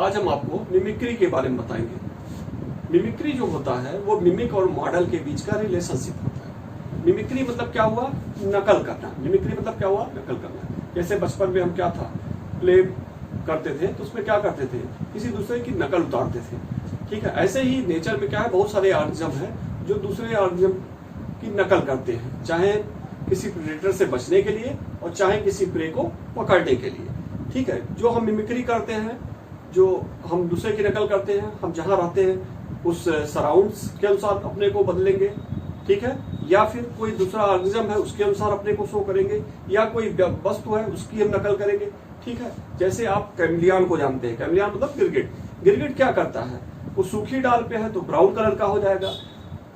आज हम आपको मिमिक्री के बारे में बताएंगे। मिमिक्री जो होता है वो मिमिक और मॉडल के बीच का रिलेशनशिप होता है। मिमिक्री मतलब क्या हुआ? नकल करना। मिमिक्री मतलब क्या हुआ? नकल करना। जैसे बचपन में हम क्या था, प्ले करते थे तो उसमें क्या करते थे, किसी दूसरे की नकल उतारते थे। ठीक है, ऐसे ही नेचर में क्या है, बहुत सारे ऑर्गेनिज्म है जो दूसरे ऑर्गेनिज्म की नकल करते हैं, चाहे किसी प्रेडेटर से बचने के लिए और चाहे किसी प्रे को पकड़ने के लिए। ठीक है, जो हम मिमिक्री करते हैं, जो हम दूसरे की नकल करते हैं, हम जहां रहते हैं उस सराउंड्स के अनुसार अपने को बदलेंगे। ठीक है, या फिर कोई दूसरा ऑर्गेनिज्म है उसके अनुसार अपने को शो करेंगे, या कोई वस्तु है उसकी हम नकल करेंगे। ठीक है, जैसे आप कैमलियन को जानते हैं। कैमलियन मतलब गिरगिट। गिरगिट क्या करता है, वो सूखी डाल पे है तो ब्राउन कलर का हो जाएगा,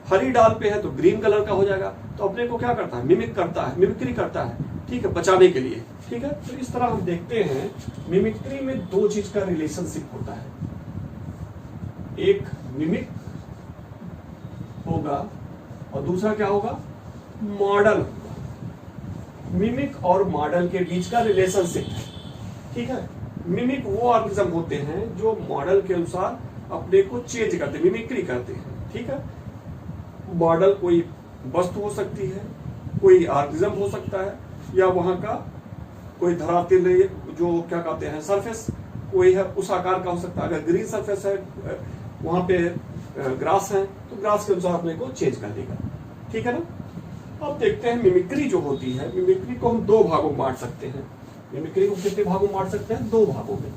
हरी डाल पे है तो ग्रीन कलर का हो जाएगा। तो अपने को क्या करता है, मिमिक करता है, मिमिक्री करता है। ठीक है, बचाने के लिए। ठीक है, तो इस तरह हम देखते हैं मिमिक्री में दो चीज का रिलेशनशिप होता है। एक मिमिक होगा और दूसरा क्या होगा, मॉडल होगा। मिमिक और मॉडल के बीच का रिलेशनशिप है। ठीक है, मिमिक वो ऑर्गेनिज्म होते हैं जो मॉडल के अनुसार अपने को चेंज करते हैं, मिमिक्री करते हैं। ठीक है, मॉडल कोई वस्तु हो सकती है, कोई ऑर्गेनिज्म हो सकता है, या वहां का कोई धरातल जो क्या कहते हैं सरफेस कोई है उस आकार का हो सकता है। अगर ग्रीन सरफेस है, वहां पे ग्रास है तो ग्रास के अनुसार अपने को चेंज कर देगा। ठीक है ना। अब देखते हैं मिमिक्री जो होती है, मिमिक्री को हम दो भागों में बांट सकते हैं। मिमिक्री को कितने भागों में बांट सकते हैं? दो भागों में।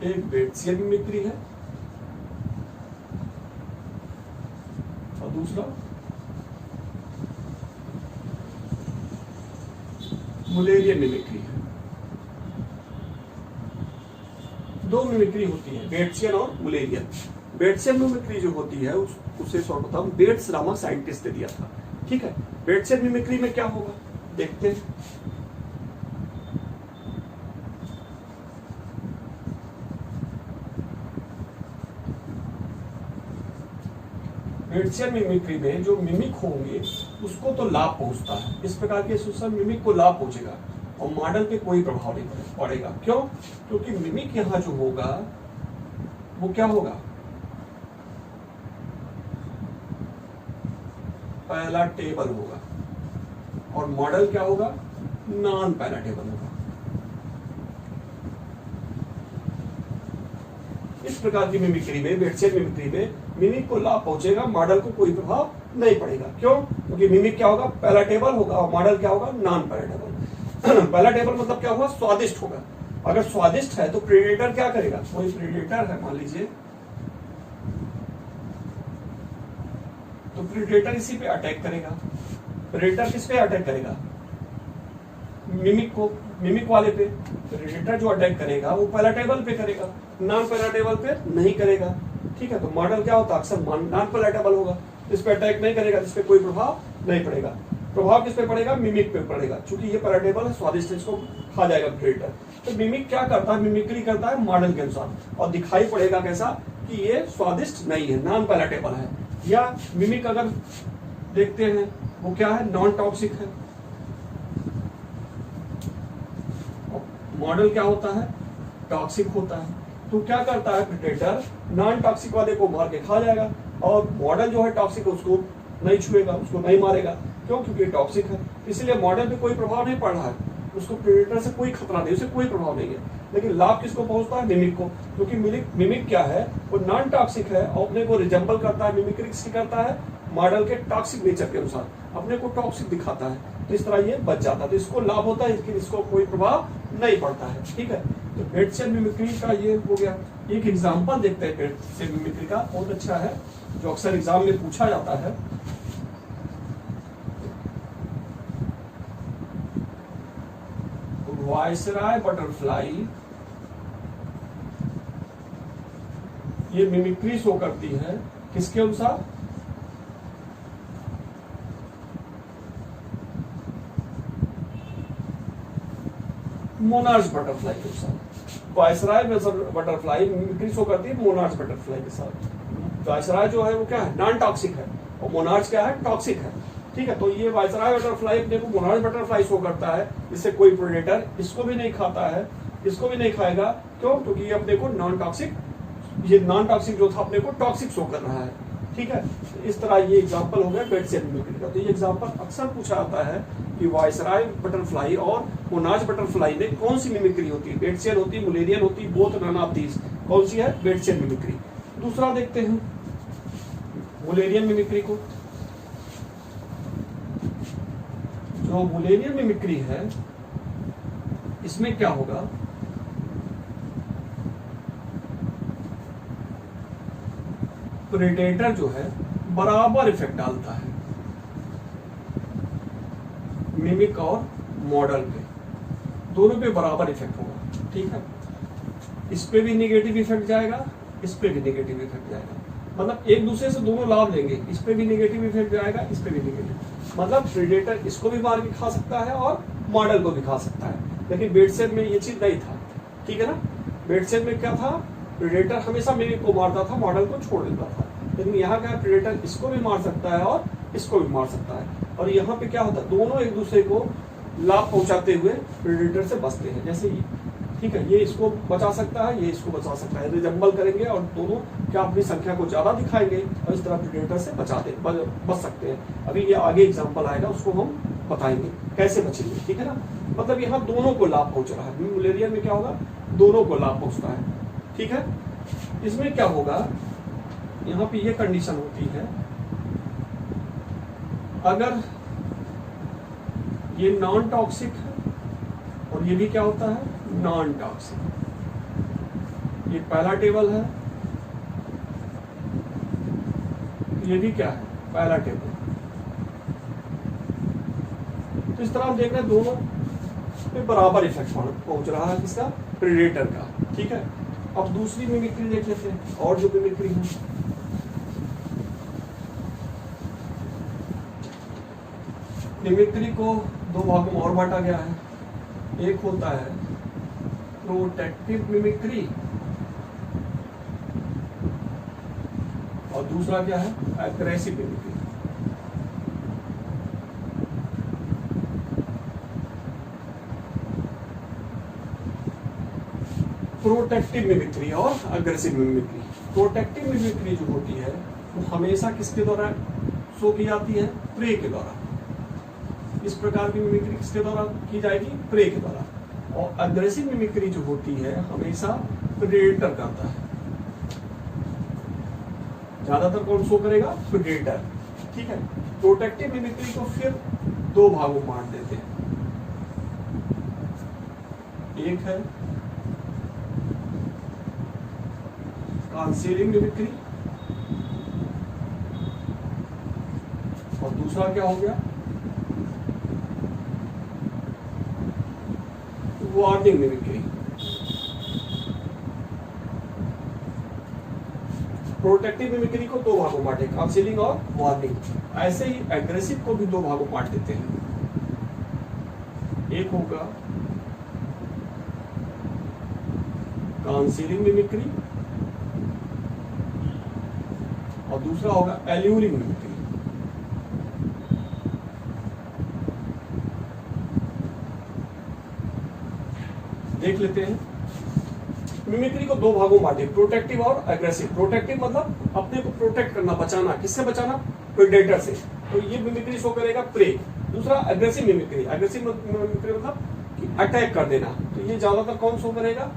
एक बेट्सियन मिमिक्री है और दूसरा मुलेरियन मिमिक्री है। दो मिमिक्री होती है, बेट्सियन और मुलेरियन। बेट्सियन मिमिक्री जो होती है उसे सर्वप्रथम बेट्स नामक साइंटिस्ट ने दिया था। ठीक है, बेट्सियन मिमिक्री में क्या होगा देखते हैं। बेट्सियन मिमिक्री में जो मिमिक होंगे उसको तो लाभ पहुंचता है, इस प्रकार के सिस्टम मिमिक को लाभ पहुंचेगा और मॉडल पे कोई प्रभाव नहीं पड़ेगा। क्यों? क्योंकि मिमिक यहां जो होगा वो क्या होगा, पहला टेबल होगा और मॉडल क्या होगा, नॉन पहला टेबल होगा। इस प्रकार की मिमिक्री में, बेट्सियन मिमिक्री में मिमिक को लाभ पहुंचेगा, मॉडल को कोई प्रभाव नहीं पड़ेगा। क्यों? क्योंकि मिमिक क्या होगा, पहला टेबल होगा और मॉडल क्या होगा, नॉन पहला टेबल। पहला टेबल मतलब क्या हुआ, स्वादिष्ट होगा। अगर स्वादिष्ट है तो प्रेडेटर क्या करेगा, कोई प्रेडेटर है मान लीजिए, तो प्रेडेटर इसी पे अटैक करेगा। प्रेडेटर किस पे अटैक करेगा, मिमिक को, मिमिक वाले पे। प्रेडेटर जो अटैक करेगा वो पहला टेबल पे करेगा, नॉन पहला टेबल पे नहीं करेगा। ठीक है, तो मॉडल क्या होता है, अक्सर नॉन पहला टेबल होगा, इस पे अटैक नहीं करेगा, इस पे कोई प्रभाव नहीं पड़ेगा। प्रभाव किस पे पड़ेगा, मिमिक पे पड़ेगा, क्योंकि ये पहला टेबल है, स्वादिष्ट, इसको खा जाएगा प्रेडेटर। तो मिमिक क्या करता है, मिमिक्री करता है मॉडल के अनुसार और दिखाई पड़ेगा कैसा कि ये स्वादिष्ट नहीं है, नॉन पहला टेबल है। या मिमिक अगर देखते हैं वो क्या है, नॉन टॉक्सिक है। मॉडल क्या होता है, टॉक्सिक होता है। तो क्या करता है प्रेडेटर, नॉन टॉक्सिक वाले को मार के खा जाएगा और मॉडल जो है टॉक्सिक उसको नहीं छुएगा, उसको नहीं मारेगा। क्यों? क्योंकि टॉक्सिक है, इसलिए मॉडल पे कोई प्रभाव नहीं पड़ रहा है, उसको प्रेडेटर से कोई खतरा नहीं, उसे कोई प्रभाव नहीं है। लेकिन लाभ किसको पहुंचता है, मिमिक को, क्योंकि मिमिक क्या है, वो नॉन टॉक्सिक है और अपने को रिजेंबल करता है, मिमिक्री किसकी करता है, मॉडल के टॉक्सिक नेचर के अनुसार अपने को टॉक्सिक दिखाता है। तो इस तरह ये बच जाता है, तो इसको लाभ होता है, लेकिन इसको कोई प्रभाव नहीं पड़ता है। ठीक है, तो बेट्सियन मिमिक्री का ये हो गया। एक एग्जांपल देखते हैं बेट्सियन मिमिक्री का, बहुत अच्छा है, जो अक्सर एग्जाम में पूछा जाता है। वायसराय बटरफ्लाई ये मिमिक्री शो करती है किसके अनुसार, मोनार्च बटरफ्लाई के साथ। वायसराय बटरफ्लाई मिमिक्री शो करती है मोनार्च बटरफ्लाई के साथ। वायसराय जो है वो क्या है, नॉन टॉक्सिक है और और मोनार्च क्या है, टॉक्सिक है। ठीक है, तो ये वायसराय बटरफ्लाई अपने को मोनार्च बटरफ्लाई शो करता है, इससे कोई प्रेडेटर इसको भी नहीं खाता है, इसको भी नहीं खाएगा। क्यों? क्योंकि ये अपने को नॉन टॉक्सिक, ये नॉन टॉक्सिक जो था अपने को टॉक्सिक शो कर रहा है। ठीक है, इस तरह ये एग्जांपल हो गया बेडसेल मिमिक्री का। तो ये एग्जांपल अक्सर पूछा जाता है कि वायसराय बटरफ्लाई और मोनार्च बटरफ्लाई में कौन सी मिमिक्री होती है, बेडसेल होती है, मुलेरियन होती है, बोथ नन ऑफ दीज, कौन सी है, बेडसेल मिमिक्री। दूसरा देखते हैं मुलेरियन मिमिक्री को। जो मुलेरियन मिमिक्री है इसमें क्या होगा, प्रेडेटर जो है बराबर इफेक्ट डालता है मिमिक और मॉडल पे, दोनों पे बराबर इफेक्ट होगा। ठीक है, इस पे भी नेगेटिव इफेक्ट जाएगा, इस पे भी नेगेटिव इफेक्ट जाएगा, मतलब एक दूसरे से दोनों लाभ लेंगे। इस पे भी नेगेटिव इफेक्ट जाएगा, इस पे भी नेगेटिव, मतलब प्रेडेटर इसको भी मार के खा सकता है और मॉडल को भी खा सकता है। लेकिन बेडसेल में ये चीज नहीं था। ठीक है ना, बेडसेल में क्या था, प्रेडेटर हमेशा मिमिक को मारता था, मॉडल को छोड़ देता था। लेकिन यहाँ क्या, प्रेडेटर इसको भी मार सकता है और इसको भी मार सकता है। और यहाँ पे क्या होता है, दोनों एक दूसरे को लाभ पहुंचाते हुए प्रेडेटर से बचते हैं। जैसे ठीक है, ये इसको बचा सकता है, ये इसको बचा सकता है, रिजम्बल करेंगे और दोनों क्या अपनी संख्या को ज्यादा दिखाएंगे और इस तरह प्रेडेटर से बच सकते हैं। अभी ये आगे एग्जांपल आएगा, उसको हम बताएंगे कैसे बचेंगे। ठीक है ना, मतलब यहाँ दोनों को लाभ पहुंच रहा है। मुलेरियन में क्या होगा, दोनों को लाभ पहुंचता है। ठीक है, इसमें क्या होगा, यहाँ पे ये कंडीशन होती है, अगर ये नॉन टॉक्सिक है और ये भी क्या होता है, नॉन टॉक्सिक। ये पहला टेबल है, ये भी क्या है, पहला टेबल। तो इस तरह हम देख रहे हैं दोनों पे बराबर इफेक्ट पहुंच रहा है किसका, प्रेडेटर का। ठीक है, अब दूसरी मिमिक्री देख लेते हैं, और जो मिमिक्री है, मिमिक्री को दो भागों में और बांटा गया है। एक होता है प्रोटेक्टिव मिमिक्री और दूसरा क्या है, एग्रेसिव मिमिक्री। प्रोटेक्टिव मिमिक्री और अग्रेसिव मिमिक्री। प्रोटेक्टिव मिमिक्री जो होती है वो हमेशा किसके द्वारा शो की जाती है, प्रे के द्वारा। इस प्रकार की मिमिक्री किसके द्वारा की जाएगी, प्रे के द्वारा। और अग्रेसिव मिमिक्री जो होती है हमेशा प्रेडेटर करता है। ज्यादातर कौन शो करेगा, प्रेडेटर। ठीक है, प्रोटेक्टिव मिमिक्री को फिर दो भागों में बांट देते हैं। एक है कंसीलिंग मिमिक्री और दूसरा क्या हो गया, वार्निंग मिमिक्री। प्रोटेक्टिव मिमिक्री को दो भागों में बांटे, काउंसिलिंग और वार्निंग। ऐसे ही एग्रेसिव को भी दो भागों में बांट देते हैं। एक होगा काउंसिलिंग मिमिक्री और दूसरा होगा एल्यूरिंग मिमिक्री। देख लेते हैं, मिमिक्री को दो भागों में बांटे, प्रोटेक्टिव और एग्रेसिव। प्रोटेक्टिव मतलब अपने को प्रोटेक्ट करना, बचाना। किससे बचाना, प्रेडेटर से। तो ये मिमिक्री शो करेगा प्रे। दूसरा एग्रेसिव मिमिक्री। एग्रेसिव मिमिक्री मतलब कि अटैक कर देना। तो ये ज्यादातर कौन शो करेगा,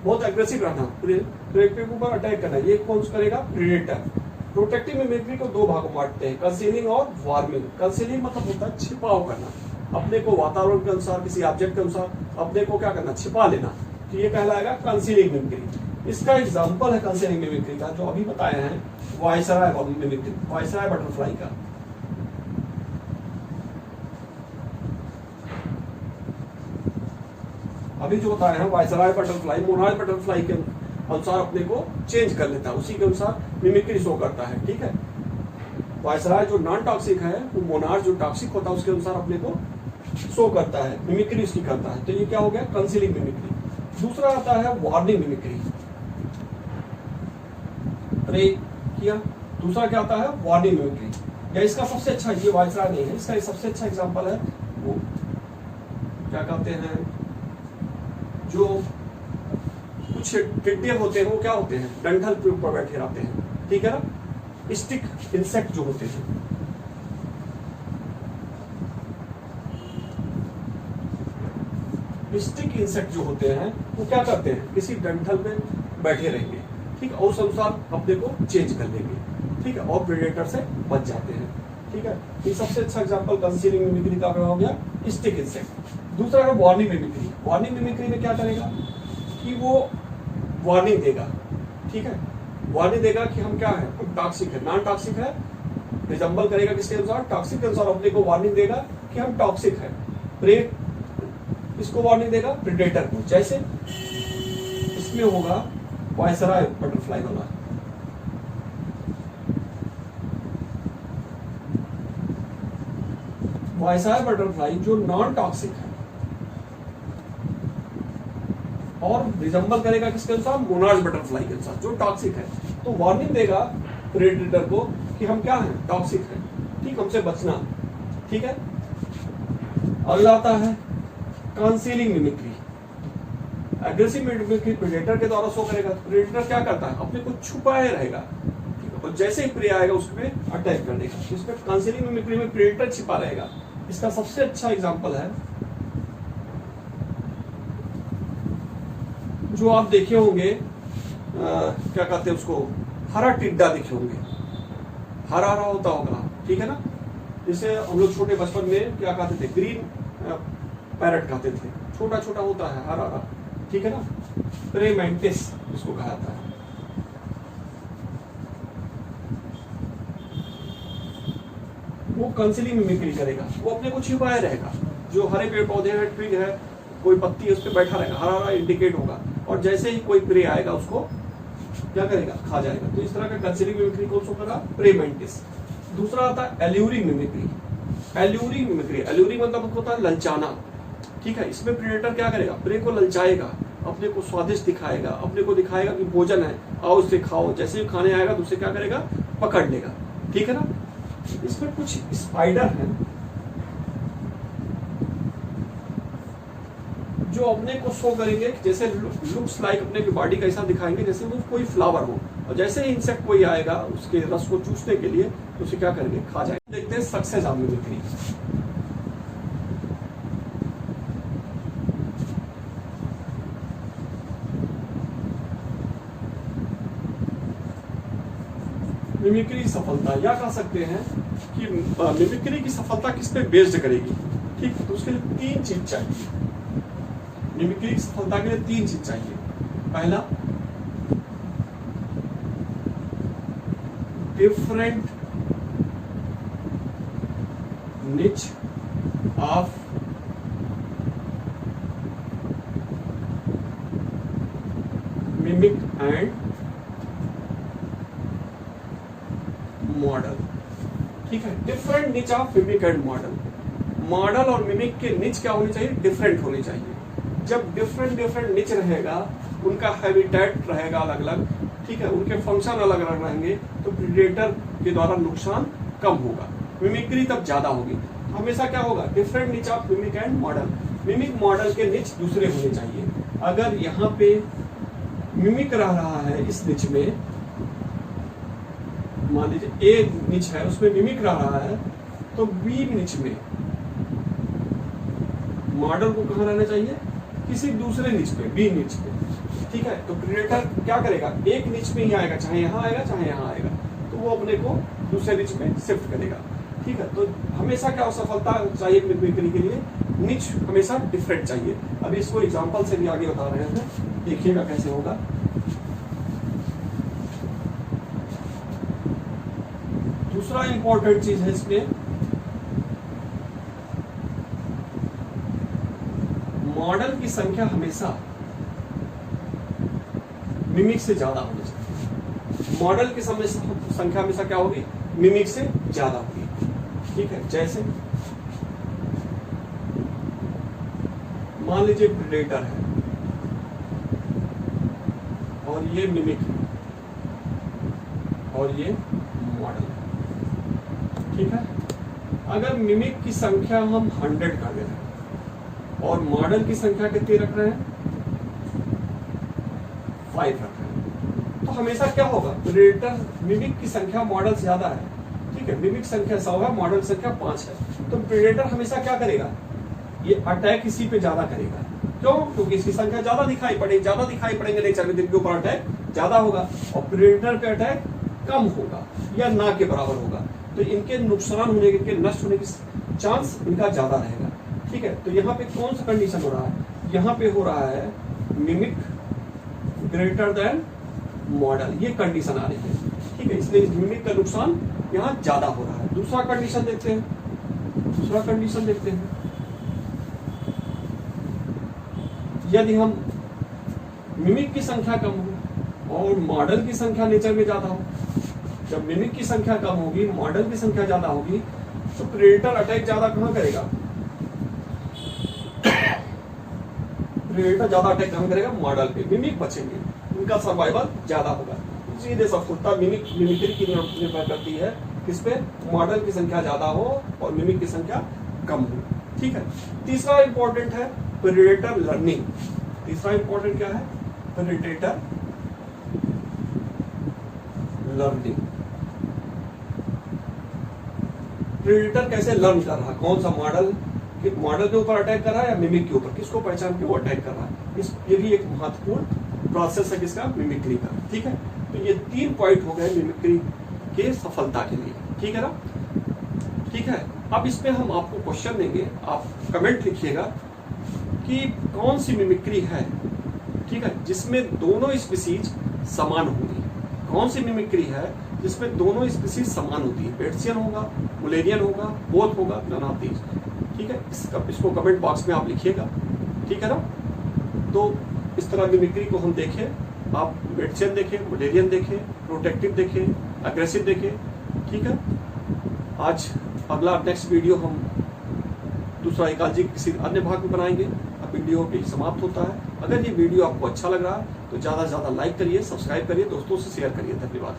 बहुत एग्रेसिव रहना, प्रे के ऊपर अटैक करना। ये कौन करेगा, प्रेडेटर। प्रोटेक्टिव मिमिक्री को दो भागों में बांटते हैं, कंसीलिंग और वार्मिंग। कंसीलिंग मतलब होता है छिपाव करना, अपने को वातावरण के अनुसार, किसी ऑब्जेक्ट के अनुसार अपने को क्या करना, छिपा लेना। तो ये कहलाएगा कंसीलिंग मिमिक्री। इसका एग्जांपल है कंसीलिंग मिमिक्री का जो अभी बताए हैं, वायसराय मिमिक्री, वायसराय बटरफ्लाई का। अभी जो बताए हैं वायसराय बटरफ्लाई, मोनार्च बटरफ्लाई के अनुसार अपने को चेंज कर लेता है, उसी के अनुसार मिमिक्री शो करता है। ठीक है, वायसराय जो नॉन टॉक्सिक है, वो मोनार्च जो टॉक्सिक होता है उसके अनुसार अपने को शो करता है, मिमिक्री उसकी करता है। तो ये क्या हो गया, कंसीलिंग मिमिक्री। दूसरा आता है वार्निंग मिमिक्री, प्रे किया। दूसरा क्या आता है, वार्निंग मिमिक्री। या इसका सबसे अच्छा, ये वायसराय नहीं है, इसका सबसे अच्छा एग्जांपल है वो क्या कहते हैं, जो कुछ टिड्डे होते हैं, वो क्या होते हैं, डंठल पे ऊपर बैठे रहते हैं, ठीक है ना, स्टिक इंसेक्ट जो होते हैं, स्टिक इंसेक्ट जो होते हैं वो क्या करते हैं, किसी डंठल पे बैठे रहेंगे, ठीक है, और उस अनुसार अपने को चेंज कर लेंगे, ठीक है, और प्रेडेटर से बच जाते हैं, ठीक है। ये सबसे अच्छा एग्जांपल कंसीलिंग मिमिक्री का हो गया, स्टिक इंसेक्ट। दूसरा है वार्निंग मिमिक्री। वार्निंग मिमिक्री में क्या करेगा कि वो वार्निंग देगा, ठीक है, वार्निंग देगा कि हम क्या है, हम टॉक्सिक है, नॉन टॉक्सिक है, रिजम्बल करेगा किसके अनुसार, टॉक्सिक के अनुसार अपने को वार्निंग देगा कि हम टॉक्सिक है, प्रे इसको वार्निंग देगा प्रेडेटर को, जैसे इसमें होगा वायसराय बटरफ्लाई वाला, वायसराय बटरफ्लाई जो नॉन टॉक्सिक है और रिजम्बल करेगा किसके अनुसार, मोनार्ड बटरफ्लाई के अनुसार जो टॉक्सिक है, तो वार्निंग देगा प्रेडेटर को कि हम क्या हैं, टॉक्सिक है, ठीक, हमसे बचना, ठीक है। अगला आता है concealing mimicry. Aggressive mimicry predator के द्वारा शो करेगा, प्रेडेटर क्या करता है, अपने को छुपाए रहेगा, ठीक है, और जैसे ही प्रे आएगा उसमें अटैक कर देगा, इसमें कंसीलिंग मिमिक्री में प्रेडेटर छिपा रहेगा। इसका सबसे अच्छा एग्जांपल है जो आप देखे होंगे, क्या कहते हैं उसको, हरा टिड्डा देखे होंगे, हरा हरा होता होगा, ठीक है ना, जैसे हम लोग छोटे बचपन में क्या कहते थे, ग्रीन पैरट कहते थे, छोटा छोटा होता है, हरा हरा, ठीक है ना, प्रे मैंटिस इसको कहा जाता है। वो कंसीलिंग मिमिक्री करेगा, वो अपने को छिपाए रहेगा, जो हरे पेड़ पौधे हैं, ट्री है, कोई पत्ती है, उस पर बैठा रहेगा, हरा हरा इंडिकेट होगा, और जैसे ही कोई प्रे आएगा उसको क्या करेगा, खा जाएगा। तो इस तरह का कंसीलिंग मिमिक्री को शो करा प्रे मैंटिस। दूसरा आता है alluring mimicry. Alluring mimicry, alluring मतलब होता है ललचाना, ठीक है, इसमें प्रेडेटर क्या करेगा, प्रे को ललचाएगा, अपने को स्वादिष्ट दिखाएगा, अपने को दिखाएगा कि भोजन है, आओ इसे खाओ, जैसे ही खाने आएगा तो उसे क्या करेगा, पकड़ लेगा, ठीक है ना। इसमें कुछ स्पाइडर है जो अपने को शो करेंगे, जैसे लुक्स लाइक, अपने की बॉडी का ऐसा दिखाएंगे जैसे वो कोई फ्लावर हो, और जैसे ही इंसेक्ट कोई आएगा उसके रस को चूसने के लिए तो उसे क्या करेंगे, खा जाएंगे। देखते हैं सक्सेस ऑफ मिमिक्री। मिमिक्री सफलता, या कह सकते हैं कि मिमिक्री की सफलता किस पे बेस्ड करेगी, ठीक, तो उसके लिए तीन चीज चाहिए। मिमिक्री की सफलता के लिए तीन चीज चाहिए। पहला, डिफरेंट निच ऑफ मिमिक एंड मॉडल, ठीक है, डिफरेंट निच of mimic and model. Model और मिमिक के निच क्या होनी चाहिए, डिफरेंट होनी चाहिए। जब डिफरेंट निच रहेगा, उनका हैबिटेट रहेगा अलग अलग, ठीक है, उनके फंक्शन अलग अलग रहेंगे, तो प्रेडेटर के द्वारा नुकसान कम होगा, मिमिक्री तब ज्यादा होगी। हमेशा क्या होगा, डिफरेंट निच of mimic and model. Mimic model के निच दूसरे होने चाहिए। अगर यहाँ पे मिमिक रह रहा है इस निच में, मान लीजिए ए निच है, उसमें मिमिक रह रहा है, तो बी निच में मॉडल को कहाँ रहना चाहिए, किसी दूसरे निच पे, बी निच पे, ठीक है। तो प्रेडेटर क्या करेगा, एक निच में ही आएगा, चाहे यहाँ आएगा चाहे यहाँ आएगा, तो वो अपने को दूसरे निच में शिफ्ट करेगा, ठीक है। तो हमेशा क्या सफलता चाहिए मिमिक्री के लिए, निच हमेशा डिफरेंट चाहिए। अभी इसको एग्जांपल से भी आगे बता रहे हैं, देखिएगा कैसे होगा। दूसरा इंपॉर्टेंट चीज है इसमें, मॉडल की संख्या हमेशा मिमिक से ज्यादा होनी चाहिए। मॉडल की संख्या हमेशा क्या होगी, मिमिक से ज्यादा होगी, ठीक है। जैसे मान लीजिए प्रेडेटर है और ये मिमिक है और ये मॉडल है, ठीक है। अगर मिमिक की संख्या हम 100 कर दे रहे हैं और मॉडल की संख्या कितनी रख रहे हैं, 5 रख रहे हैं, तो हमेशा क्या होगा, प्रेडेटर मिमिक की संख्या मॉडल से ज्यादा है, ठीक है, मिमिक संख्या 100 है, मॉडल संख्या 5 है, तो प्रेडेटर हमेशा क्या करेगा, ये अटैक इसी पे ज्यादा करेगा। क्यों? क्योंकि इसकी संख्या ज्यादा दिखाई पड़ेंगे नेचर में, जिनके ऊपर अटैक ज्यादा होगा, और प्रेडेटर पे अटैक कम होगा या ना के बराबर होगा, तो इनके नुकसान होने के, इनके नष्ट होने की चांस इनका ज्यादा रहेगा। ठीक है, तो यहाँ पे कौन सा कंडीशन हो रहा है, यहाँ पे हो रहा है मिमिक ग्रेटर देन मॉडल, ये कंडीशन आ रही है। ठीक है, इसलिए मिमिक का नुकसान यहाँ ज्यादा हो रहा है। दूसरा कंडीशन देखते हैं, यदि हम मिमिक की संख्या कम हो और मॉडल की संख्या नेचर में ज्यादा हो, जब मिमिक की संख्या कम होगी, मॉडल की संख्या ज्यादा होगी, तो प्रेडेटर अटैक ज्यादा कहां करेगा, प्रेडेटर ज्यादा अटैक कहां करेगा, मॉडल पे, मिमिक बचेंगे, उनका सर्वाइवल ज्यादा होगा। सीधे सफलता मिमिक्री की निर्भर करती है किस पे, मॉडल की संख्या ज्यादा हो और मिमिक की संख्या कम हो। ठीक है, तीसरा इंपॉर्टेंट है प्रेडेटर लर्निंग। तीसरा इंपॉर्टेंट क्या है, प्रेडेटर लर्निंग। प्रेडेटर कैसे लर्न कर रहा है, कौन सा मॉडल के ऊपर अटैक कर रहा है या मिमिक के ऊपर, किसको पहचान के वो अटैक कर रहा है, ये भी एक महत्वपूर्ण प्रोसेस है किसका, मिमिक्री का। ठीक है, तो ये 3 पॉइंट हो गए मिमिक्री के सफलता के लिए। ठीक है ना, ठीक है। अब इसमें हम आपको क्वेश्चन देंगे, आप कमेंट लिखिएगा कि कौन सी मिमिक्री है, ठीक है, जिसमें दोनों स्पीसीज समान होंगी। कौन सी मिमिक्री है जिसमें दोनों स्पीसीज समान होती है, पेट्सियन होगा, मुलेरियन होगा, बोथ होगा, नन ऑफ दीज। ठीक है, इसको कमेंट बॉक्स में आप लिखिएगा। ठीक है ना, तो इस तरह मिमिक्री को हम देखें, आप पेट्सियन देखें, मुलेरियन देखें, प्रोटेक्टिव देखें, अग्रेसिव देखें। ठीक है, आज अगला नेक्स्ट वीडियो हम दूसरा इकालजी किसी अन्य भाग में बनाएंगे। अब वीडियो भी समाप्त होता है। अगर ये वीडियो आपको अच्छा लग रहा है तो ज़्यादा से ज़्यादा लाइक करिए, सब्सक्राइब करिए, दोस्तों से शेयर करिए। धन्यवाद।